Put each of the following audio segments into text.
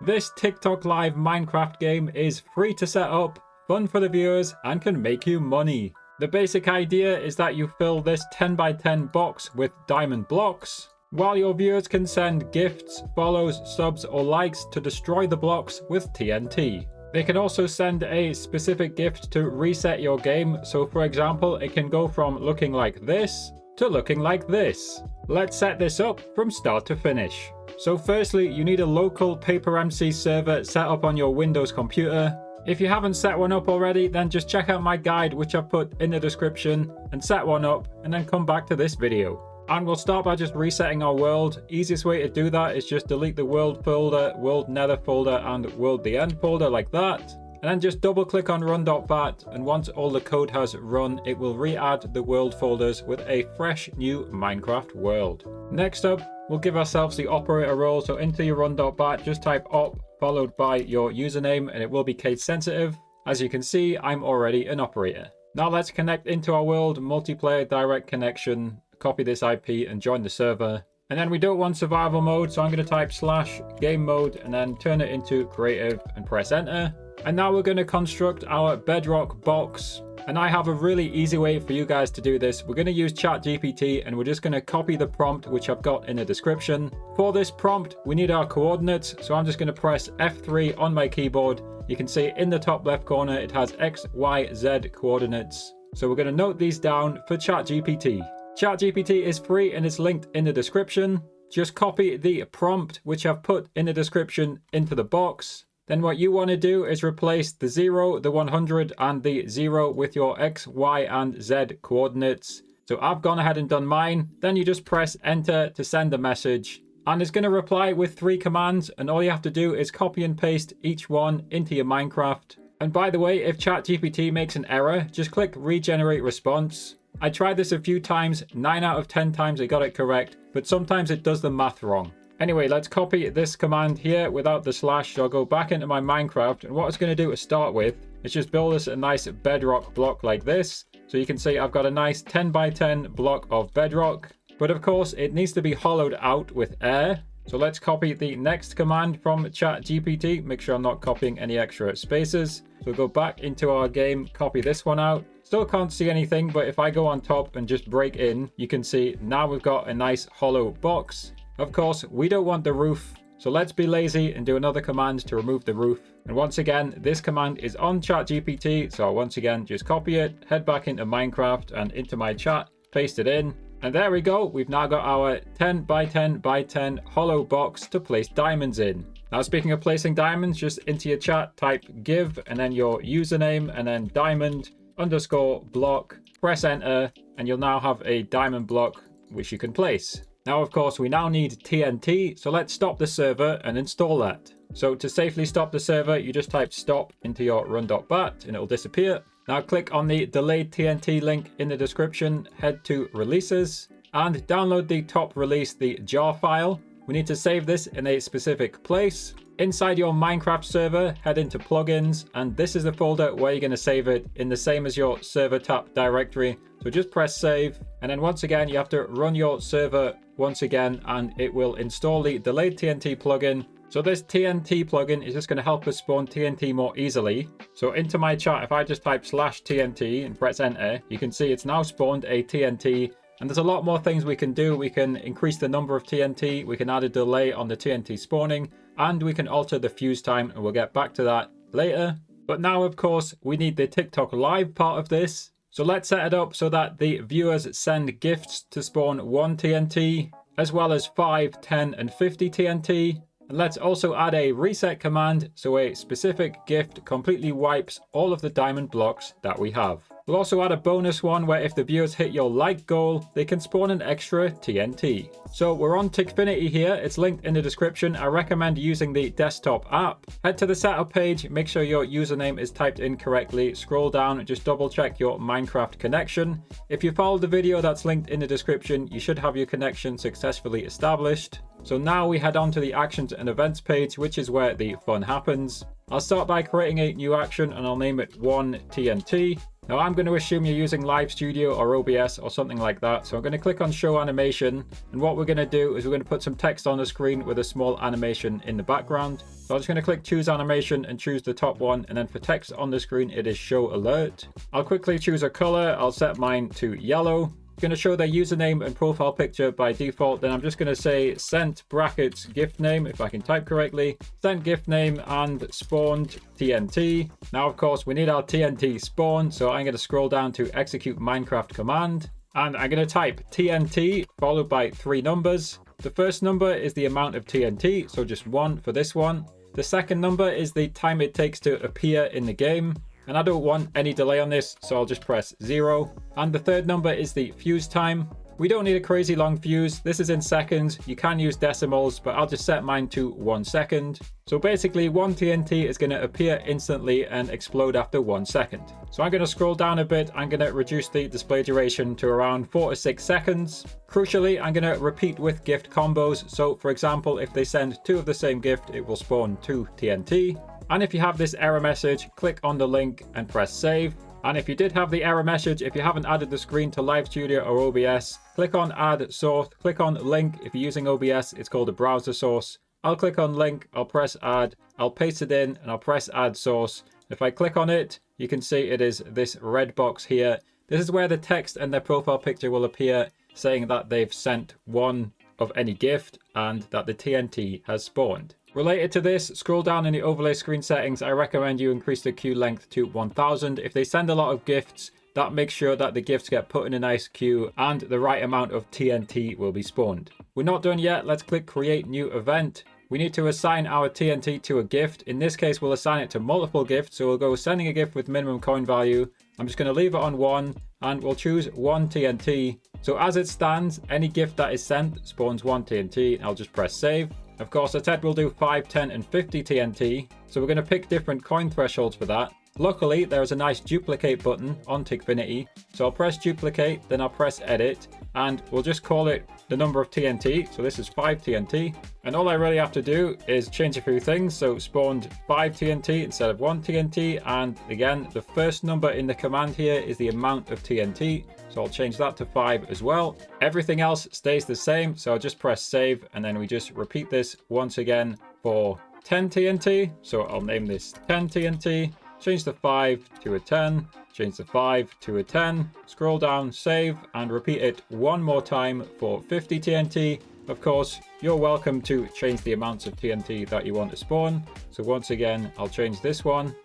This TikTok Live Minecraft game is free to set up, fun for the viewers, and can make you money. The basic idea is that you fill this 10 by 10 box with diamond blocks, while your viewers can send gifts, follows, subs, or likes to destroy the blocks with TNT. They can also send a specific gift to reset your game, so for example, it can go from looking like this to looking like this. Let's set this up from start to finish. So firstly, you need a local PaperMC server set up on your Windows computer. If you haven't set one up already, then just check out my guide, which I've put in the description, and set one up, and then come back to this video. And we'll start by just resetting our world. Easiest way to do that is just delete the world folder, world nether folder, and world the end folder like that. And then just double click on run.bat, and once all the code has run, it will re-add the world folders with a fresh new Minecraft world. Next up, we'll give ourselves the operator role. So into your run.bat, just type op followed by your username, and it will be case sensitive. As you can see, I'm already an operator. Now let's connect into our world, multiplayer direct connection. Copy this IP and join the server. And then we don't want survival mode, so I'm going to type /gamemode and then turn it into creative and press enter. And now we're going to construct our Bedrock box. And I have a really easy way for you guys to do this. We're going to use ChatGPT, and we're just going to copy the prompt which I've got in the description. For this prompt, we need our coordinates. So I'm just going to press F3 on my keyboard. You can see in the top left corner, it has X, Y, Z coordinates. So we're going to note these down for ChatGPT. ChatGPT is free and it's linked in the description. Just copy the prompt which I've put in the description into the box. Then what you want to do is replace the 0, the 100, and the 0 with your X, Y, and Z coordinates. So I've gone ahead and done mine. Then you just press enter to send a message. And it's going to reply with 3 commands, and all you have to do is copy and paste each one into your Minecraft. And by the way, if ChatGPT makes an error, just click regenerate response. I tried this a few times, 9 out of 10 times it got it correct, but sometimes it does the math wrong. Anyway, let's copy this command here without the slash. So I'll go back into my Minecraft, and what it's going to do to start with is just build us a nice bedrock block like this. So you can see I've got a nice 10 by 10 block of bedrock, but of course it needs to be hollowed out with air. So let's copy the next command from ChatGPT. Make sure I'm not copying any extra spaces. So go back into our game, copy this one out. Still can't see anything, but if I go on top and just break in, you can see now we've got a nice hollow box. Of course, we don't want the roof, so let's be lazy and do another command to remove the roof. And once again, this command is on ChatGPT, so I'll once again just copy it, head back into Minecraft and into my chat, paste it in. And there we go, we've now got our 10 by 10 by 10 hollow box to place diamonds in. Now speaking of placing diamonds, just into your chat, type give and then your username and then diamond_block, press enter, and you'll now have a diamond block which you can place. Now of course we now need TNT, so let's stop the server and install that. So to safely stop the server, you just type stop into your run.bat and it'll disappear. Now click on the delayed TNT link in the description, head to releases, and download the top release, the jar file. We need to save this in a specific place. Inside your Minecraft server, head into plugins, and this is the folder where you're going to save it in the same as your server tap directory. So just press save, and then once again you have to run your server once again, and it will install the delayed TNT plugin. So this TNT plugin is just going to help us spawn TNT more easily. So into my chat, if I just type /TNT and press enter, you can see it's now spawned a TNT. And there's a lot more things we can do. We can increase the number of TNT, we can add a delay on the TNT spawning, and we can alter the fuse time, and we'll get back to that later. But now, of course, we need the TikTok Live part of this. So let's set it up so that the viewers send gifts to spawn 1 TNT, as well as 5, 10, and 50 TNT. And let's also add a reset command, so a specific gift completely wipes all of the diamond blocks that we have. We'll also add a bonus one where if the viewers hit your like goal, they can spawn an extra TNT. So we're on TikFinity here, it's linked in the description. I recommend using the desktop app. Head to the setup page, make sure your username is typed in correctly, scroll down and just double check your Minecraft connection. If you followed the video that's linked in the description, you should have your connection successfully established. So now we head on to the actions and events page, which is where the fun happens. I'll start by creating a new action and I'll name it 1 TNT. Now I'm going to assume you're using Live Studio or OBS or something like that. So I'm going to click on show animation. And what we're going to do is we're going to put some text on the screen with a small animation in the background. So I'm just going to click choose animation and choose the top one. And then for text on the screen, it is show alert. I'll quickly choose a color. I'll set mine to yellow. Going to show their username and profile picture by default. Then I'm just going to say sent brackets gift name, if I can type correctly, sent gift name and spawned TNT. Now of course we need our TNT spawn, so I'm going to scroll down to execute Minecraft command, and I'm going to type TNT followed by 3 numbers. The first number is the amount of TNT, so just 1 for this one. The second number is the time it takes to appear in the game. And I don't want any delay on this, so I'll just press 0. And the third number is the fuse time. We don't need a crazy long fuse. This is in seconds. You can use decimals, but I'll just set mine to 1 second. So basically 1 TNT is going to appear instantly and explode after 1 second. So I'm going to scroll down a bit. I'm going to reduce the display duration to around 4 to 6 seconds. Crucially, I'm going to repeat with gift combos. So for example, if they send 2 of the same gift, it will spawn 2 TNT. And if you have this error message, click on the link and press save. And if you did have the error message, if you haven't added the screen to Live Studio or OBS, click on add source, click on link. If you're using OBS, it's called a browser source. I'll click on link, I'll press add, I'll paste it in and I'll press add source. If I click on it, you can see it is this red box here. This is where the text and their profile picture will appear saying that they've sent 1 of any gift and that the TNT has spawned. Related to this, scroll down in the overlay screen settings. I recommend you increase the queue length to 1000. If they send a lot of gifts, that makes sure that the gifts get put in a nice queue and the right amount of TNT will be spawned. We're not done yet. Let's click create new event. We need to assign our TNT to a gift. In this case, we'll assign it to multiple gifts. So we'll go sending a gift with minimum coin value. I'm just going to leave it on 1 and we'll choose 1 TNT. So as it stands, any gift that is sent spawns 1 TNT. I'll just press save. Of course, I said we'll do 5, 10, and 50 TNT. So we're going to pick different coin thresholds for that. Luckily, there is a nice duplicate button on TikFinity. So I'll press duplicate, then I'll press edit, and we'll just call it the number of TNT. So this is 5 TNT. And all I really have to do is change a few things. So spawned 5 TNT instead of 1 TNT. And again, the first number in the command here is the amount of TNT. So I'll change that to 5 as well. Everything else stays the same. So I'll just press save and then we just repeat this once again for 10 TNT. So I'll name this 10 TNT. Change the 5 to a 10, change the 5 to a 10, scroll down, save, and repeat it one more time for 50 TNT. Of course, you're welcome to change the amounts of TNT that you want to spawn. So once again, I'll change this one,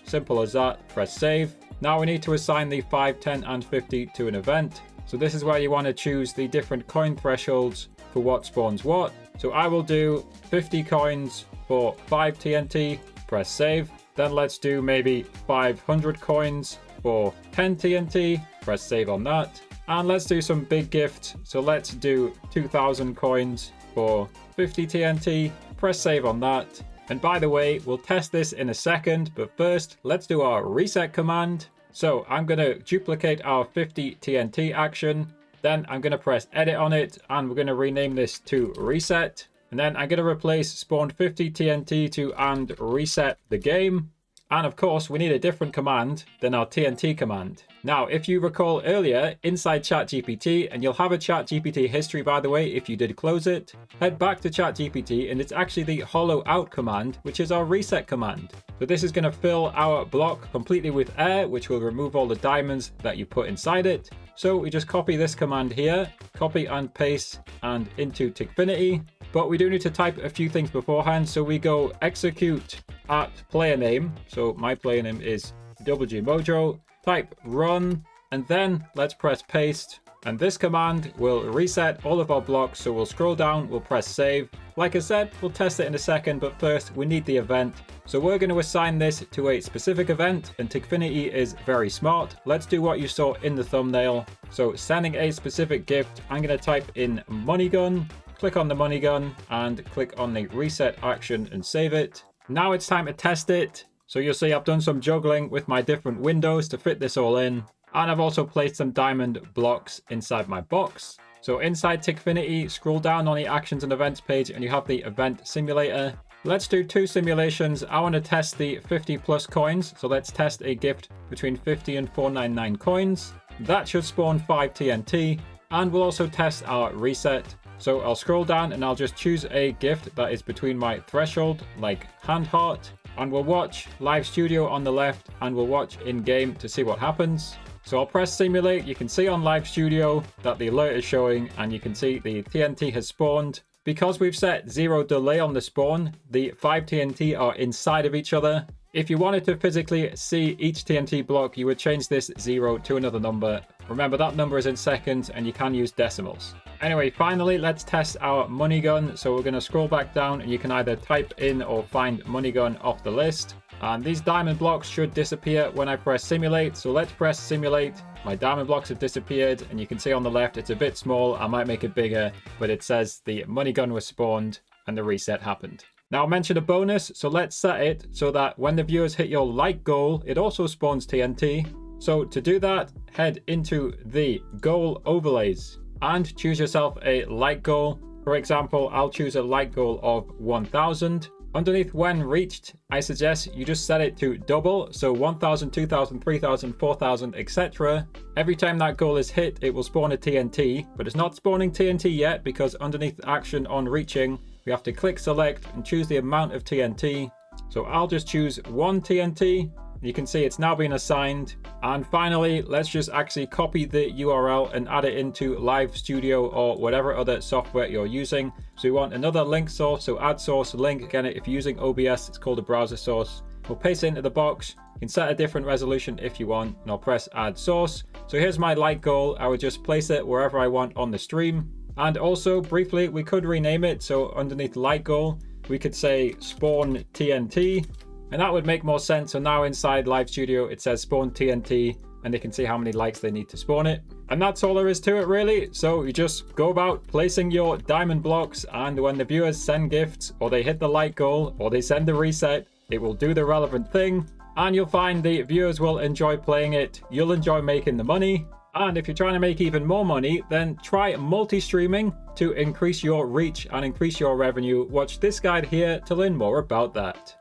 simple as that, press save. Now we need to assign the 5, 10, and 50 to an event. So this is where you want to choose the different coin thresholds for what spawns what. So I will do 50 coins for 5 TNT, press save. Then let's do maybe 500 coins for 10 TNT, press save on that. And let's do some big gifts. So let's do 2000 coins for 50 TNT, press save on that. And by the way, we'll test this in a second, but first let's do our reset command. So I'm going to duplicate our 50 TNT action. Then I'm going to press edit on it and we're going to rename this to reset. And then I'm going to replace spawned 50 TNT to and reset the game. And of course, we need a different command than our TNT command. Now, if you recall earlier, inside ChatGPT, and you'll have a ChatGPT history, by the way, if you did close it, head back to ChatGPT, and it's actually the hollow out command, which is our reset command. So this is going to fill our block completely with air, which will remove all the diamonds that you put inside it. So we just copy this command here, copy and paste, and into TikFinity. But we do need to type a few things beforehand. So we go execute at PlayerName. So my player name is WGMojo. Type run, and then let's press paste. And this command will reset all of our blocks. So we'll scroll down, we'll press save. Like I said, we'll test it in a second, but first we need the event. So we're going to assign this to a specific event, and TikFinity is very smart. Let's do what you saw in the thumbnail. So sending a specific gift, I'm going to type in money gun, click on the money gun, and click on the reset action and save it. Now it's time to test it. So you'll see I've done some juggling with my different windows to fit this all in. And I've also placed some diamond blocks inside my box. So inside TikFinity, scroll down on the actions and events page and you have the event simulator. Let's do 2 simulations. I want to test the 50 plus coins. So let's test a gift between 50 and 499 coins. That should spawn 5 TNT. And we'll also test our reset. So I'll scroll down and I'll just choose a gift that is between my threshold, like hand heart. And we'll watch live studio on the left and we'll watch in game to see what happens. So I'll press simulate. You can see on live studio that the alert is showing and you can see the TNT has spawned. Because we've set 0 delay on the spawn, the 5 TNT are inside of each other. If you wanted to physically see each TNT block, you would change this 0 to another number. Remember, that number is in seconds and you can use decimals. Anyway, finally, let's test our money gun. So we're going to scroll back down and you can either type in or find money gun off the list. And these diamond blocks should disappear when I press simulate. So let's press simulate. My diamond blocks have disappeared and you can see on the left it's a bit small. I might make it bigger, but it says the money gun was spawned and the reset happened. Now I'll mention a bonus, so let's set it so that when the viewers hit your like goal, it also spawns TNT. So to do that, head into the goal overlays and choose yourself a like goal. For example, I'll choose a like goal of 1000. Underneath when reached, I suggest you just set it to double, so 1000, 2000, 3000, 4000, etc. Every time that goal is hit, it will spawn a TNT, but it's not spawning TNT yet because underneath action on reaching, we have to click select and choose the amount of TNT. So I'll just choose 1 TNT. You can see it's now been assigned. And finally, let's just actually copy the URL and add it into Live Studio or whatever other software you're using. So we want another link source, so add source link. Again, if you're using OBS, it's called a browser source. We'll paste it into the box. You can set a different resolution if you want, and I'll press add source. So here's my like goal. I would just place it wherever I want on the stream. And also, briefly, we could rename it. So underneath like goal, we could say spawn TNT. And that would make more sense. So now inside Live Studio, it says spawn TNT and they can see how many likes they need to spawn it. And that's all there is to it really. So you just go about placing your diamond blocks and when the viewers send gifts or they hit the like goal or they send the reset, it will do the relevant thing. And you'll find the viewers will enjoy playing it. You'll enjoy making the money. And if you're trying to make even more money, then try multi-streaming to increase your reach and increase your revenue. Watch this guide here to learn more about that.